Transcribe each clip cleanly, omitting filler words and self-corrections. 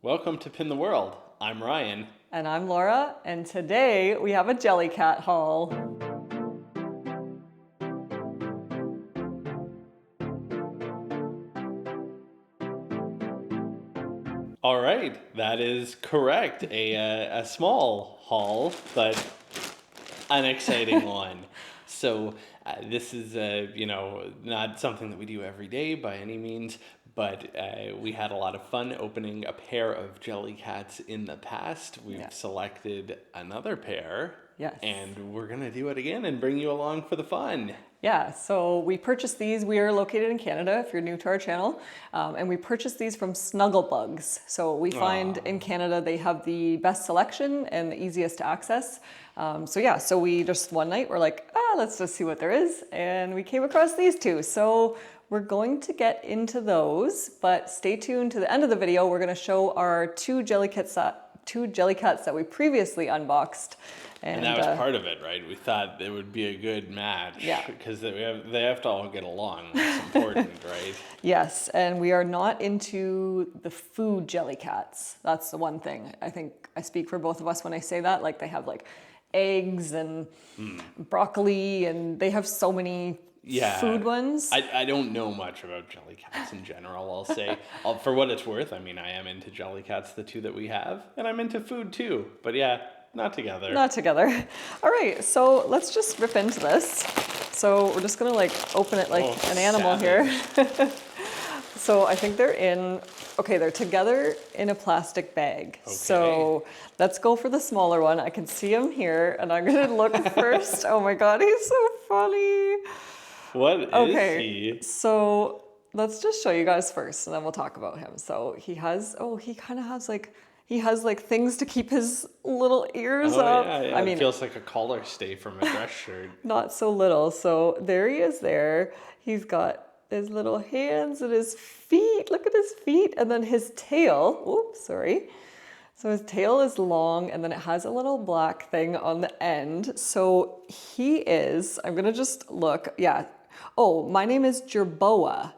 Welcome to Pin the World. I'm Ryan. And I'm Laura, and today we have a Jellycat haul. All right, that is correct. A small haul, but an exciting one. So this is not something that we do every day by any means, but we had a lot of fun opening a pair of Jellycats in the past. We've selected another pair. Yes. And we're going to do it again and bring you along for the fun. Yeah, so we purchased these. We are located in Canada, if you're new to our channel, and we purchased these from Snugglebugs. So we find in Canada they have the best selection and the easiest to access. So we just one night we're like, let's just see what there is, and we came across these two. So we're going to get into those, but stay tuned to the end of the video. We're going to show our two Jellycats that we previously unboxed. And that was part of it, right? We thought it would be a good match. Yeah. Because they have to all get along. That's important, right? Yes, and we are not into the food Jellycats. That's the one thing. I think I speak for both of us when I say that. Like, they have like eggs and broccoli, and they have so many food ones. I don't know much about Jellycats in general, I'll say. For what it's worth, I mean, I am into Jellycats, the two that we have, and I'm into food too. But yeah, not together. Not together. All right, so let's just rip into this. So we're just gonna like open it like an animal here. So I think they're together in a plastic bag. Okay. So let's go for the smaller one. I can see him here, and I'm gonna look first. Oh my God, he's so funny. What is he? So let's just show you guys first, and then we'll talk about him. So he has things to keep his little ears up. Yeah. I mean, it feels like a collar stay from a dress shirt. Not so little. So there he is there. He's got his little hands and his feet. Look at his feet. And then his tail. Oops, sorry. So his tail is long, and then it has a little black thing on the end. So I'm going to just look. Yeah. Oh, my name is Jerboa.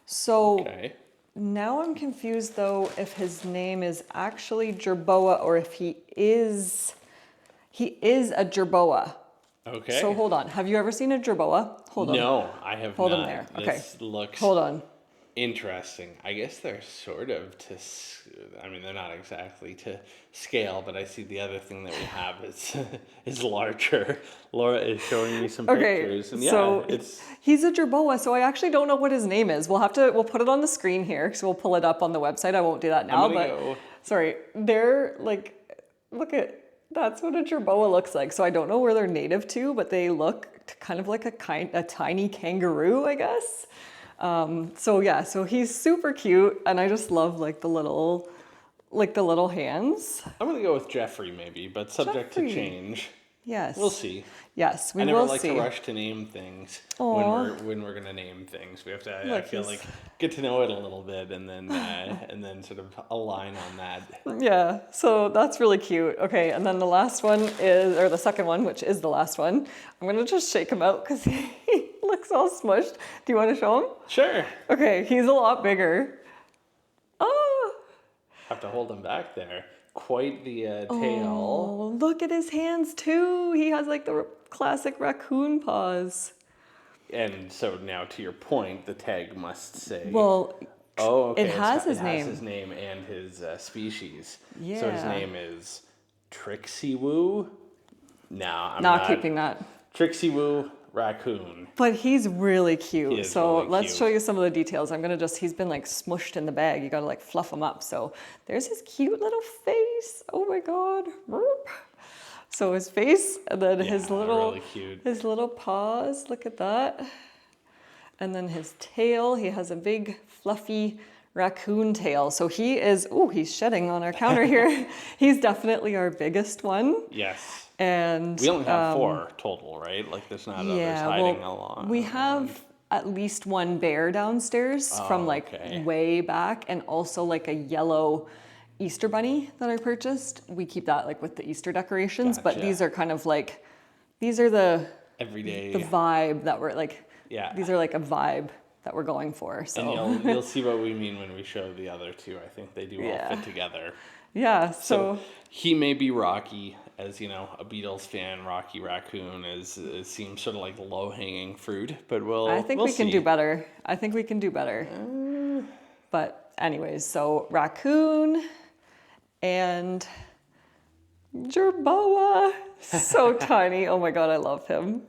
So now I'm confused, though, if his name is actually Jerboa or if he is a jerboa. Okay. So hold on. Have you ever seen a jerboa? Hold on. No, I have not. Hold him there. Okay. This looks hold on. Interesting. I guess they're sort of they're not exactly to scale, but I see the other thing that we have is larger. Laura is showing me some pictures. And so he's a jerboa, so I actually don't know what his name is. We'll put it on the screen here, so we'll pull it up on the website. I won't do that now, sorry. They're like, that's what a jerboa looks like. So I don't know where they're native to, but they look kind of like a tiny kangaroo, I guess. So he's super cute, and I just love the little hands. I'm gonna go with Jeffrey maybe, but subject to change. Yes. We'll see. Yes, we will see. I never like to rush to name things when we're gonna name things. We have to. I feel like get to know it a little bit, and then sort of align on that. Yeah. So that's really cute. Okay, and then the second one, which is the last one. I'm gonna just shake him out because he looks all smushed. Do you want to show him? Sure. Okay, he's a lot bigger. Oh. Have to hold him back there. Quite the tail. Oh, look at his hands too. He has like the classic raccoon paws. And so now, to your point, the tag must say. Well, it has his name. It has his name and his species. Yeah. So his name is Trixie Woo. No, I'm not keeping that. Trixie Woo Raccoon. But he's really cute. Let's cute. show you some of the details. He's been like smushed in the bag. You gotta like fluff him up. So there's his cute little face. Oh my God. So his face, and then his little paws. Look at that. And then his tail. He has a big fluffy raccoon tail. So he's shedding on our counter here. He's definitely our biggest one. Yes. And we only have 4 total, right? Like there's not others hiding along. We have at least one bear downstairs from way back, and also like a yellow Easter bunny that I purchased. We keep that like with the Easter decorations, but these are kind of these are the everyday the vibe that we're like. Yeah. These are like a vibe that we're going for. So And you'll see what we mean when we show the other two. I think they do all fit together. Yeah, So he may be Rocky, as you know, a Beatles fan. Rocky Raccoon seems sort of like low hanging fruit, but I think we can do better. I think we can do better. But anyways, so raccoon and jerboa, so tiny. Oh my God, I love him.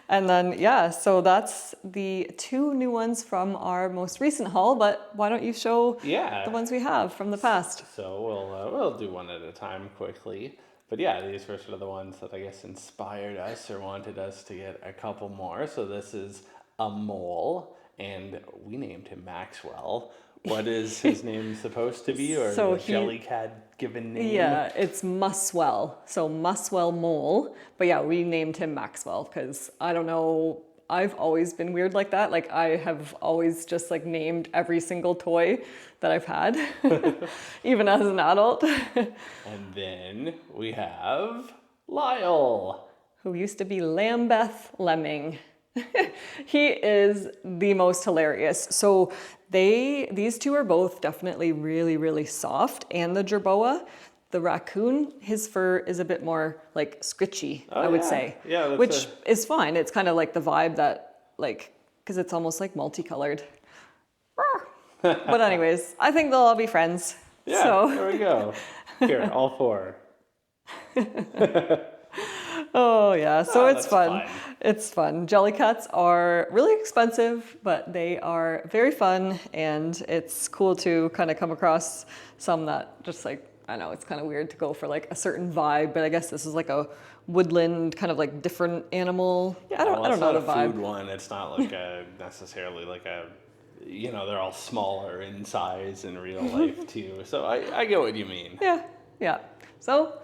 And then, yeah, so that's the two new ones from our most recent haul, but why don't you show the ones we have from the past? So we'll do one at a time quickly. But yeah, these were sort of the ones that I guess inspired us or wanted us to get a couple more. So this is a mole, and we named him Maxwell. What is his name supposed to be, or So the Jellycat given name? Yeah, it's Muswell. So Muswell mole. But yeah, we named him Maxwell because I don't know, I've always been weird like that. Like I have always just like named every single toy that I've had, even as an adult. And then we have Lyle, who used to be Lambeth Lemming. He is the most hilarious. So these two are both definitely really, really soft. And the jerboa, the raccoon, his fur is a bit more like scritchy, I would say. Yeah, which is fine. It's kind of like the vibe that like, because it's almost like multicolored. But anyways, I think they'll all be friends. Yeah, so. There we go. Here, all four. Oh yeah, so it's fun. Fine. It's fun. Jellycats are really expensive, but they are very fun, and it's cool to kind of come across some that just like, I know it's kind of weird to go for like a certain vibe, but I guess this is like a woodland kind of like different animal. Yeah, I don't know the vibe. It's not a food one. It's not like necessarily like a, you know, they're all smaller in size in real life too. So I get what you mean. Yeah. So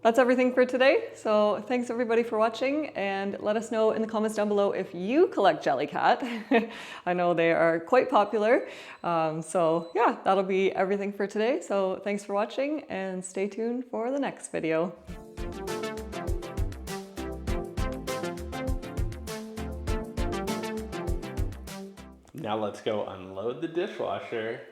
that's everything for today. So thanks everybody for watching, and let us know in the comments down below if you collect Jellycat. I know they are quite popular. So yeah, that'll be everything for today. So thanks for watching, and stay tuned for the next video. Now let's go unload the dishwasher